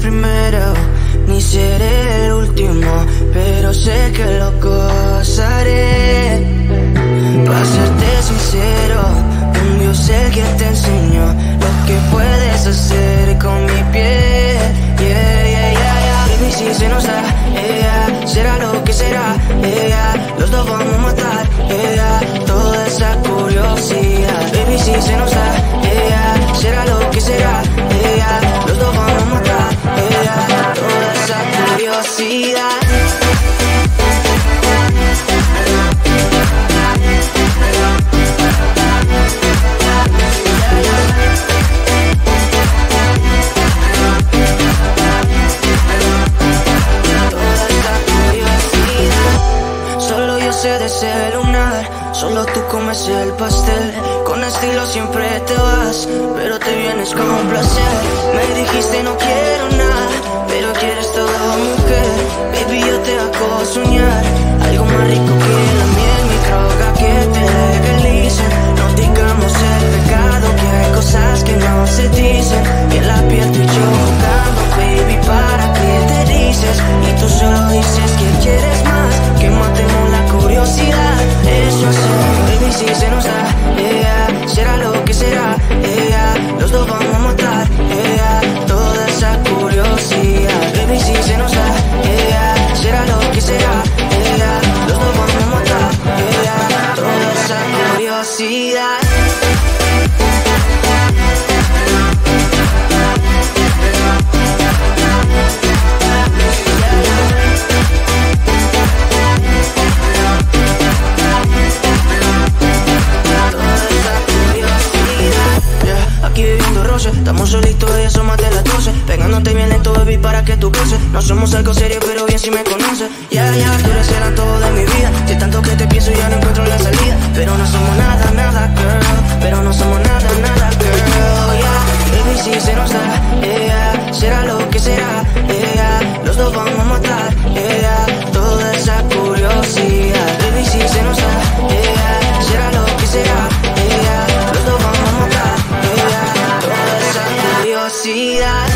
primero, ni seré el último, pero sé que lo gozaré. Para serte sincero, un Dios el que te enseñó lo que puedes hacer con mi piel. Yeah, yeah, yeah, yeah. Baby, si se nos da, yeah, será lo que será, yeah, los dos vamos a matar, yeah, toda esa curiosidad. Baby, si se nos da, yeah, será lo que será, yeah, los dos vamos a matar, yeah, toda esa curiosidad. De ese lunar, solo tú comes el pastel. Con estilo siempre te vas, pero te vienes con un placer. Me dijiste no quiero nada, pero quieres todo, mujer. Baby, yo te hago soñar algo más rico que la miel, mi droga que te legalice. No digamos el pecado, que hay cosas que no se dicen. Y en la piel tú y yo jugando, baby, ¿para qué te dices? Y tú solo dices que quieres más, que matemos la curiosidad. Eso hacemos, baby, si se nos da, yeah, será lo que será, yeah, los dos vamos a matar, yeah, toda esa curiosidad. Baby, si se nos da, yeah, será lo que será, yeah, los dos vamos a matar, yeah, toda esa curiosidad. Aquí viviendo roce, estamos solitos y eso más de las 12. Pegándote bien lento, baby, para que tú goces. No somos algo serio, pero bien si me conoces. Yeah, yeah, tú eres el antojo de mi vida. Si tanto que te pienso ya no encuentro la salida. Pero no somos nada, nada, girl. Pero no somos nada, nada, girl. Yeah, baby, si se nos da, yeah, será lo que será, yeah, los dos vamos a matar, yeah, toda esa curiosidad. Baby, si se nos da, yeah, será lo que será, yeah, los dos vamos a matar, yeah, toda esa curiosidad.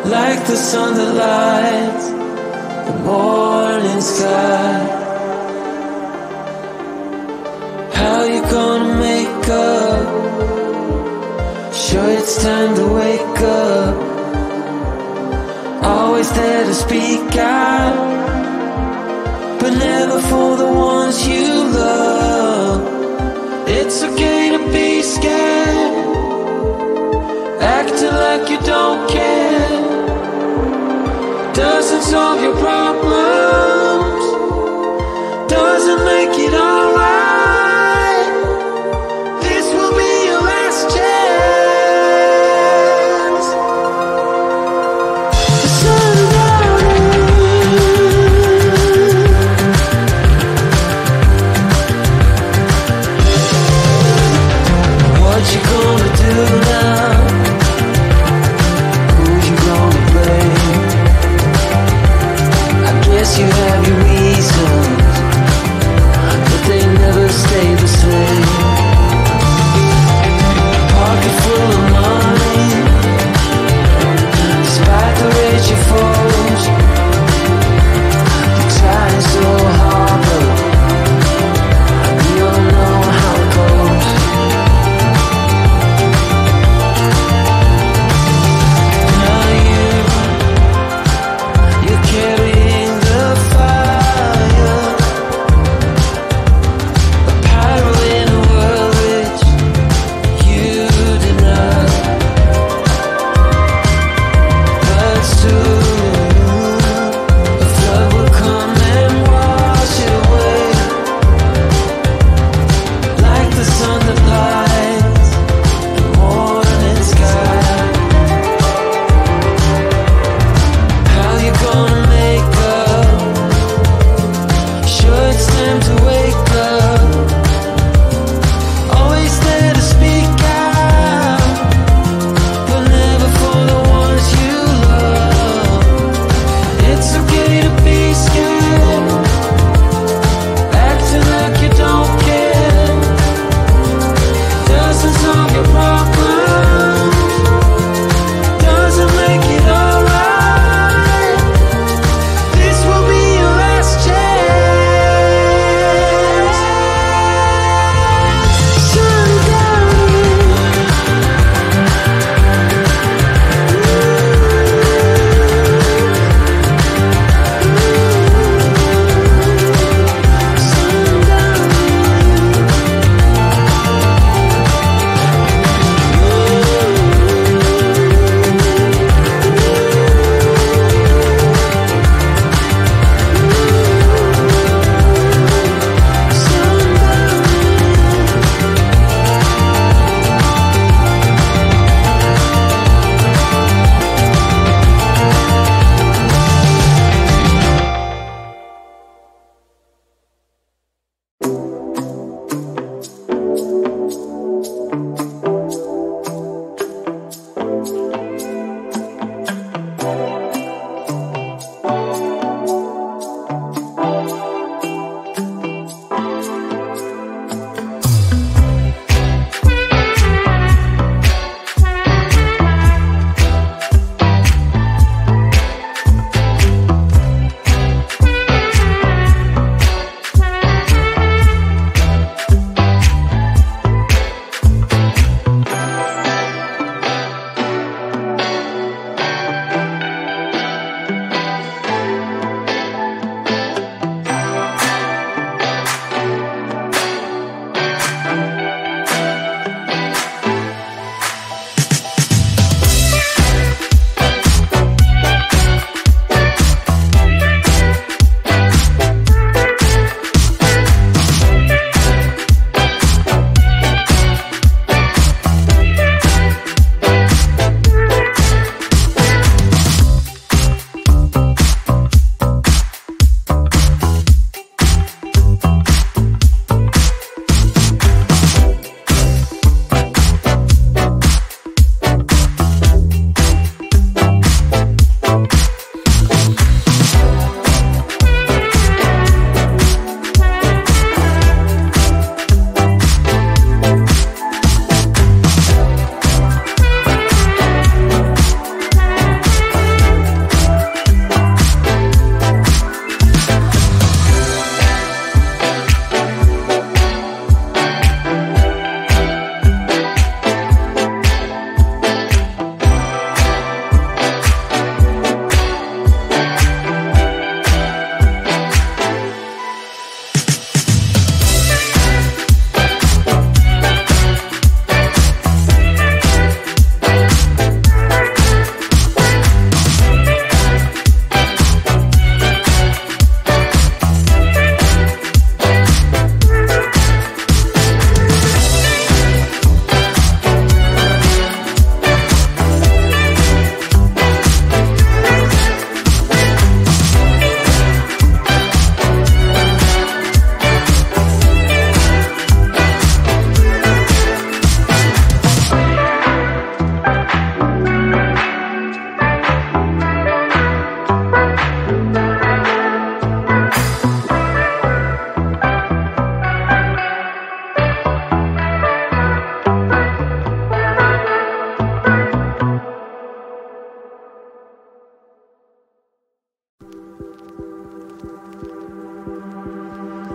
Like the sun that lights the morning sky. How you gonna make up? Sure it's time to wake up. Always there to speak out, but never for the ones you love. It's okay to be scared, acting like you don't care. Doesn't solve your problems,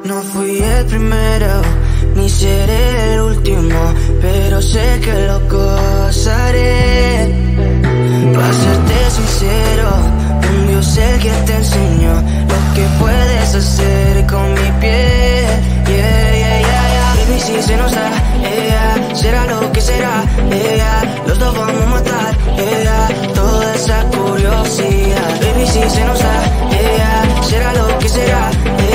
No fui el primero, ni seré el último, pero sé que lo gozaré. Para serte sincero, un Dios es el que te enseñó lo que puedes hacer con mi piel. Yeah, yeah, yeah, yeah. Baby, si se nos da, yeah, será lo que será, yeah, los dos vamos a matar, yeah, toda esa curiosidad. Baby, si se nos da, yeah, será lo que será,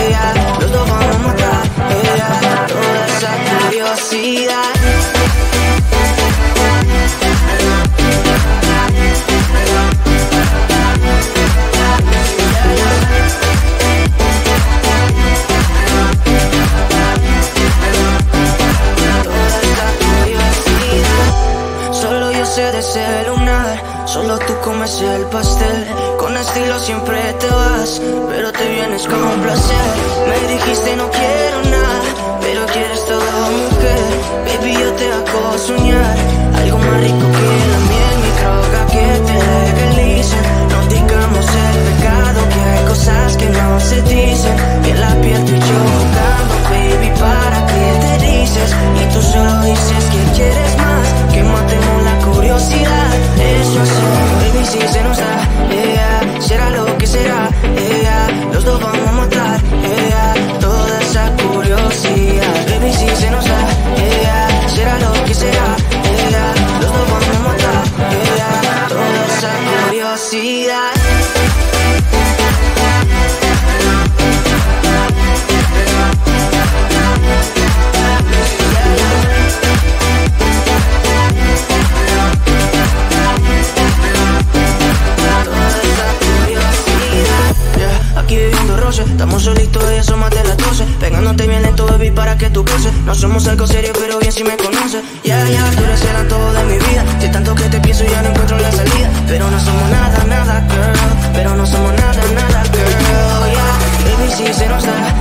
yeah, los dos vamos a matar, yeah, toda esa curiosidad. De ese lunar, solo tú comes el pastel. Con estilo siempre te vas, pero te vienes con un placer. Me dijiste no quiero nada, pero quieres todo, mujer. Baby, yo te hago soñar algo más rico que la miel, mi droga que te legalicen. No digamos el pecado, que hay cosas que no se dicen. Que la piel tú y yo jugando, baby, ¿para qué te dices? Y tú solo dices que quieres más, que matemos la curiosidad. Eso hacemos, baby, si se nos da, yeah, será lo que será, yeah, los dos vamos a matar, yeah, toda esa curiosidad. Baby, si se nos da, yeah, será lo que será, yeah, los dos vamos a matar, yeah, toda esa curiosidad. Aquí viviendo roce, estamos solitos y asómate las 12. Pegándote bien lento, baby, para que tú goces. No somos algo serio, pero bien si me conoces. Ya, ya, tú eres el antojo de mi vida. De tanto que te pienso ya no encuentro la salida. Pero no somos nada, nada, girl. Pero no somos nada, nada, girl, yeah. Baby, si se nos da,